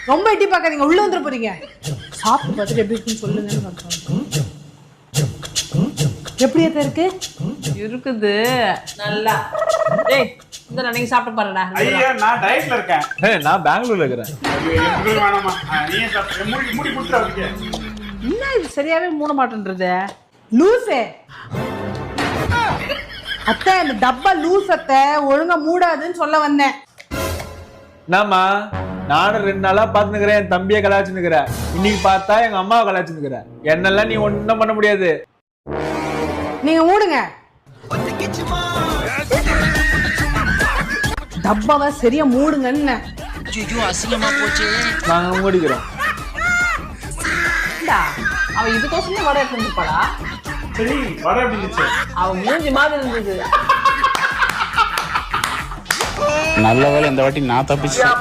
ரொம்ப எட்டி பார்க்காதீங்க, உள்ள வந்துட போறீங்க. சாப்பிட்டு பார்த்துட்டு எப்படி இருக்குன்னு சொல்லுங்க. எப்படி இருக்கு? இருக்குது நல்லா. டேய் இந்த நீங்க சாப்பிட்டு பாருடா. ஐயா நான் டயட்ல இருக்கேன். நான் பெங்களூர்ல இருக்கறேன். எனக்கு வேணாமா. நீயே சாப்பிடு. மூடி குடுத்து அவருக்கு. என்ன இது சரியாவே மூட மாட்டேன்றது? லூசே. அத்தை இந்த டப்பா லூஸ் அத்தை, ஒழுங்கா மூடாதுன்னு சொல்ல வந்தேன். நாமா நானும் 2 நாளா பாத்துக்கிறேன், என் தம்பியை கலாச்சுன்னுக்கிறேன். இன்னைக்கு பார்த்தா எங்க அம்மாவை கலாச்சுன்னுக்கிறேன். என்னெல்லாம் நீ ஒன்னும் பண்ண முடியாது. நீங்க மூடுங்க. டப்பாவை சரியா மூடுங்கன்னு. அசிங்கமா போச்சு. நாங்க மூடிக்கிறோம். அவ இதுக்கோசமே வர எடுத்துப்பாடா. சரி வர அப்படிச்சு. அவ மூஞ்சி மாதிரி இருந்தது. நல்ல வேளை இந்த வாட்டி நான் தப்பிச்சேன்.